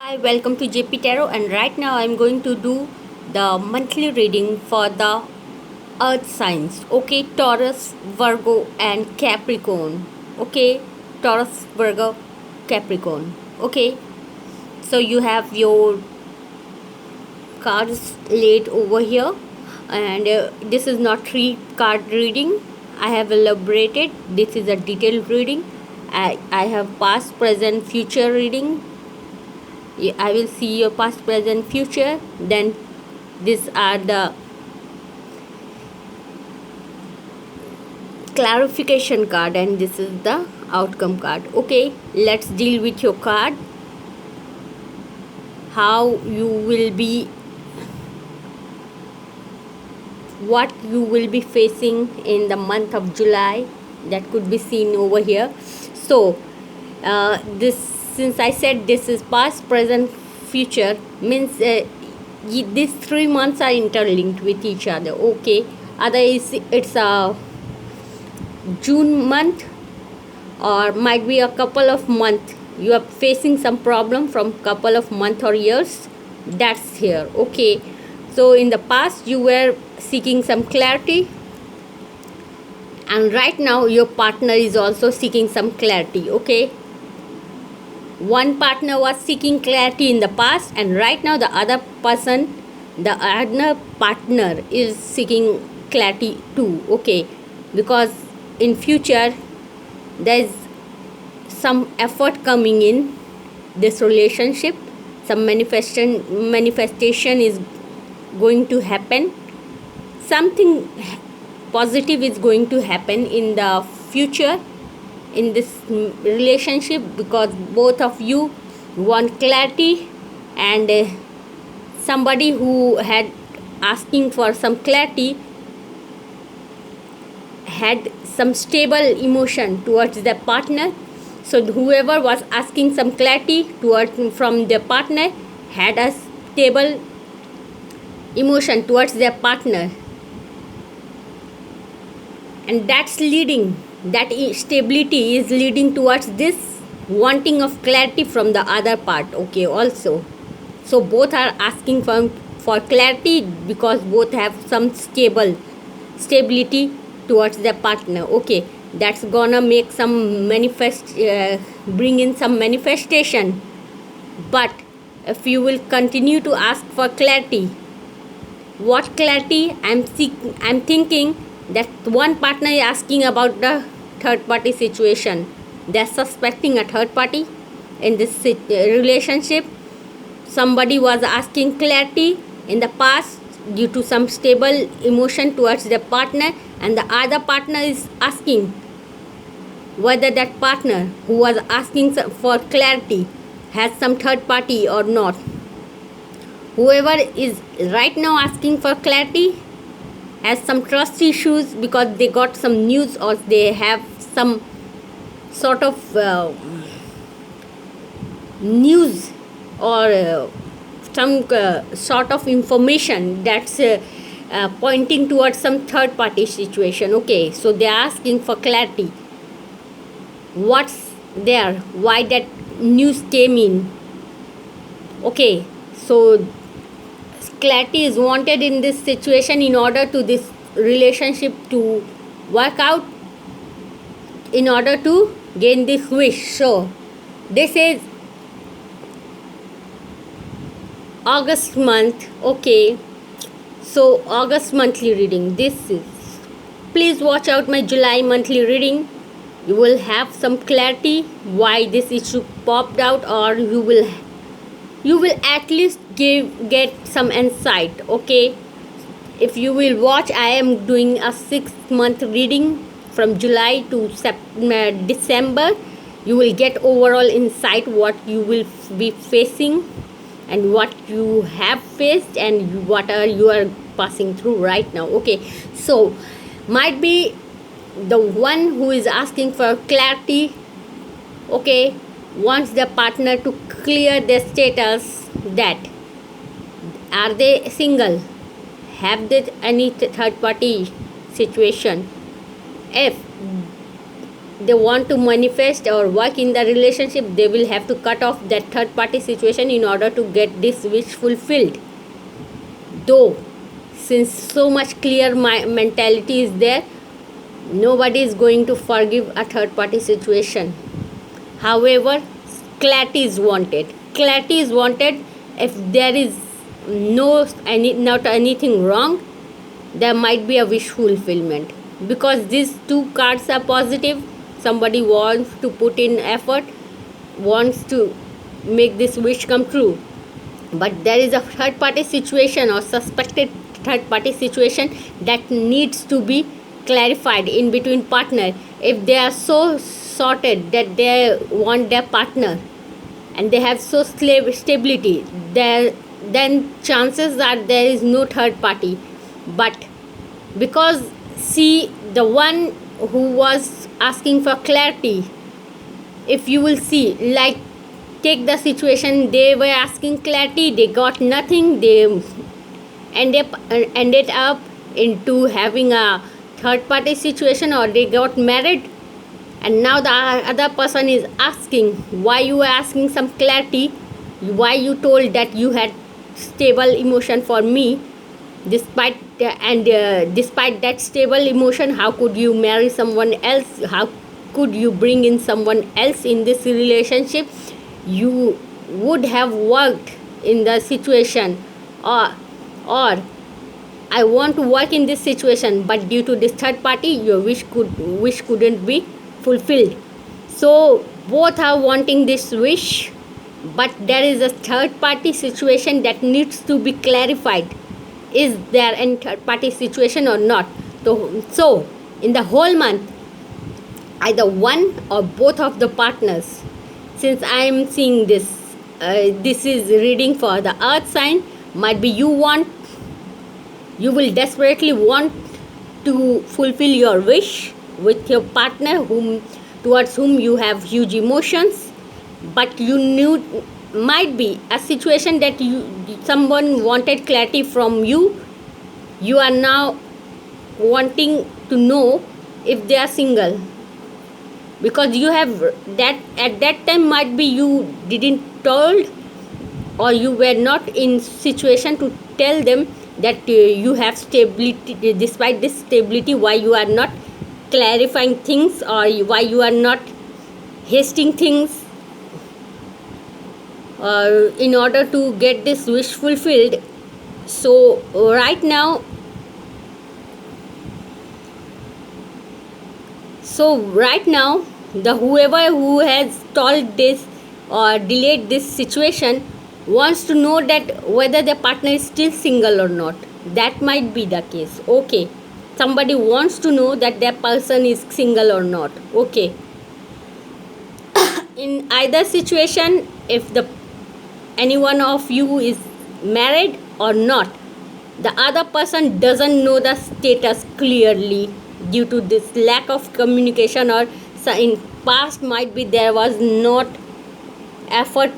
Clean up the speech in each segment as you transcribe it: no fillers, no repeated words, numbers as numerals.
Hi, welcome to JP Tarot, and right now I'm going to do the monthly reading for the earth signs. Okay, Taurus, Virgo, and Capricorn. Okay, Taurus, Virgo, Capricorn. Okay, so you have your cards laid over here, and this is not three card reading. I have elaborated. This is a detailed reading. I have past, present, future reading. I will see your past, present, future. Then these are the clarification card, and this is the outcome card. Okay, let's deal with your card. How you will be, what you will be facing in the month of July, that could be seen over here. So this, since I said this is past, present, future, means these 3 months are interlinked with each other. Okay, otherwise it's a June month, or might be a couple of months you are facing some problem from couple of months or years. That's here. Okay, so in the past you were seeking some clarity, and right now your partner is also seeking some clarity. Okay, one partner was seeking clarity in the past, and right now the other person, the other partner is seeking clarity too. Okay, because in future there is some effort coming in this relationship, some manifestation is going to happen, something positive is going to happen in the future in this relationship, because both of you want clarity, and somebody who had asking for some clarity had some stable emotion towards the partner. So whoever was asking some clarity towards from their partner had a stable emotion towards their partner, and that's leading, that stability is leading towards this wanting of clarity from the other part. Okay, also, so both are asking for clarity because both have some stability towards their partner. Okay, that's gonna make some bring in some manifestation. But if you will continue to ask for clarity, what clarity I'm thinking that one partner is asking about the third party situation. They're suspecting a third party in this relationship. Somebody was asking clarity in the past due to some stable emotion towards the partner, and the other partner is asking whether that partner who was asking for clarity has some third party or not. Whoever is right now asking for clarity has some trust issues because they got some news, or they have some sort of news, or some sort of information that's pointing towards some third party situation. Okay, so they are asking for clarity. What's there? Why that news came in? Okay, so clarity is wanted in this situation in order to this relationship to work out, in order to gain this wish. So this is August month. Okay, so August monthly reading, this is, please watch out my July monthly reading. You will have some clarity why this issue popped out, or you will at least get some insight. Okay, if you will watch, I am doing a 6-month reading from July to December. You will get overall insight what you will be facing, and what you have faced, and what you are passing through right now. Okay, so might be the one who is asking for clarity, okay, wants their partner to clear their status, that are they single, have they any third party situation. If they want to manifest or work in the relationship, they will have to cut off that third party situation in order to get this wish fulfilled. Though, since so much clear mentality is there, nobody is going to forgive a third party situation. However, clarity is wanted. Clarity is wanted. If there is not anything wrong, there might be a wish fulfillment, because these two cards are positive. Somebody wants to put in effort, wants to make this wish come true, but there is a third party situation or suspected third party situation that needs to be clarified in between partner. If they are so sorted that they want their partner and they have so stability there, then chances are there is no third party. But because, see, the one who was asking for clarity, if you will see, like, take the situation, they were asking clarity, they got nothing, they ended up into having a third party situation, or they got married, and now the other person is asking, why you were asking some clarity, why you told that you had stable emotion for me, despite that stable emotion, how could you marry someone else, how could you bring in someone else in this relationship? You would have worked in the situation, or I want to work in this situation, but due to this third party, your wish couldn't be fulfilled. So both are wanting this wish, but there is a third party situation that needs to be clarified. Is there any third party situation or not? So in the whole month, either one or both of the partners, since I am seeing this, this is reading for the earth sign, might be you will desperately want to fulfill your wish with your partner towards whom you have huge emotions, but might be a situation that someone wanted clarity from you. You are now wanting to know if they are single, because you have that at that time, might be you didn't told, or you were not in situation to tell them that you have stability. Despite this stability, why you are not clarifying things, or why you are not hasting things in order to get this wish fulfilled. So right now, the whoever who has stalled this or delayed this situation wants to know that whether the partner is still single or not. That might be the case. Okay, somebody wants to know that their person is single or not. Okay, in either situation, if any one of you is married or not, the other person doesn't know the status clearly due to this lack of communication, or in past might be there was not effort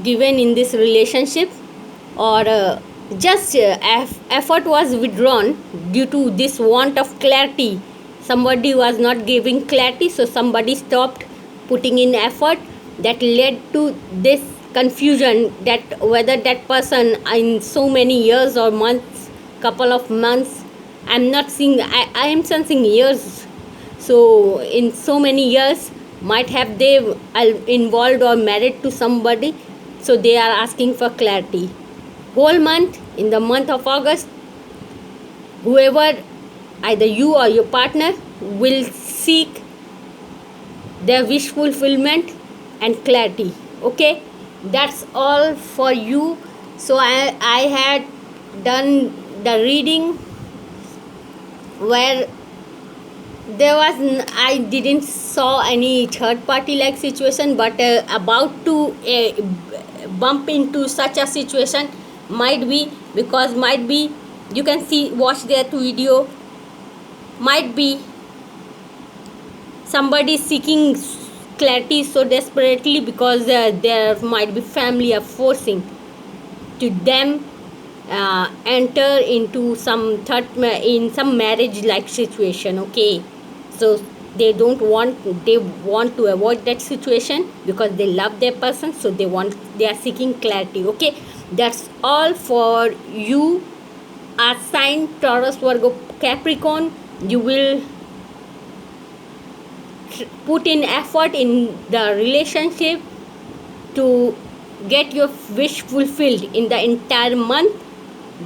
given in this relationship, or just effort was withdrawn due to this want of clarity. Somebody was not giving clarity, so somebody stopped putting in effort. That led to this confusion that whether that person in so many years or months, couple of months, I'm not seeing, I am sensing years. So in so many years, might have they involved or married to somebody, so they are asking for clarity. Whole month, in the month of August, whoever, either you or your partner, will seek their wish fulfillment and clarity. Okay, that's all for you. So I had done the reading where there was I didn't saw any third party like situation, but about to bump into such a situation, might be because might be you can see, watch that video, might be somebody seeking clarity so desperately because there might be family are forcing to them enter into in some marriage like situation. Okay, so they want to avoid that situation because they love their person, so they are seeking clarity. Okay, that's all for you, our sign Taurus, Virgo, Capricorn. You will put in effort in the relationship to get your wish fulfilled in the entire month,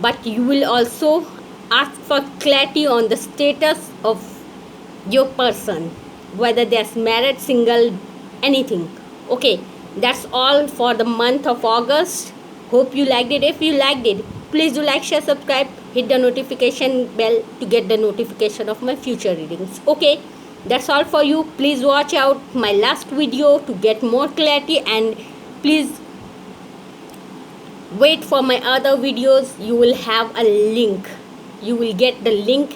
but you will also ask for clarity on the status of your person, whether they're married, single, anything. Okay, that's all for the month of August. Hope you liked it. If you liked it, please do like, share, subscribe, hit the notification bell to get the notification of my future readings. Okay, that's all for you. Please watch out my last video to get more clarity, and please wait for my other videos. You will have a link. You will get the link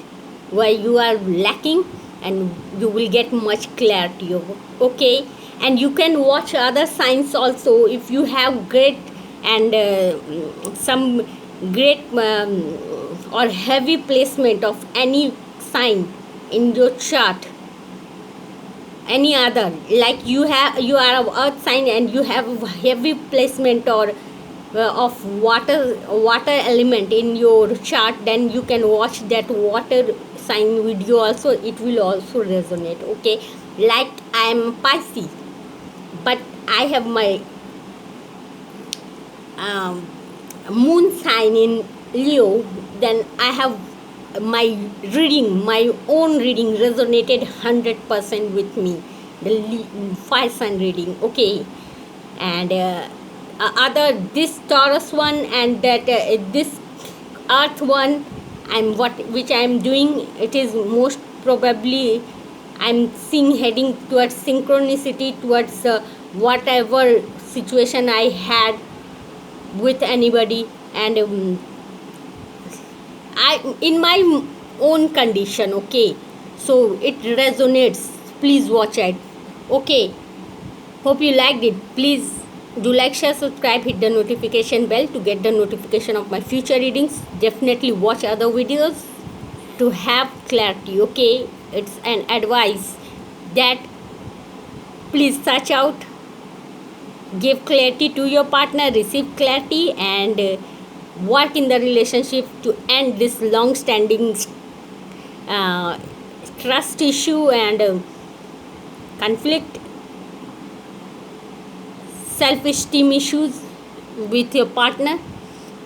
where you are lacking, and you will get much clarity. Okay, and you can watch other signs also if you have great and some great or heavy placement of any sign in your chart. Any other, like you are of earth sign and you have heavy placement or of water element in your chart, then you can watch that water sign video also. It will also resonate. Okay, like I am Pisces, but I have my moon sign in Leo, then I have my own reading resonated 100% with me, the fire sign reading. Okay, and other this Taurus one and that this earth one, which I am doing, it is most probably I'm seeing heading towards synchronicity, towards whatever situation I had with anybody, and I in my own condition. Okay, so it resonates. Please watch it. Okay, hope you liked it. Please do like, share, subscribe, hit the notification bell to get the notification of my future readings. Definitely watch other videos to have clarity. Okay, it's an advice that please search out, give clarity to your partner, receive clarity, and work in the relationship to end this long standing trust issue and conflict, self-esteem issues with your partner,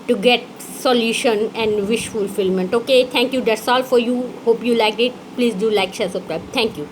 to get solution and wish fulfillment. Okay, thank you. That's all for you. Hope you liked it. Please do like, share, subscribe. Thank you.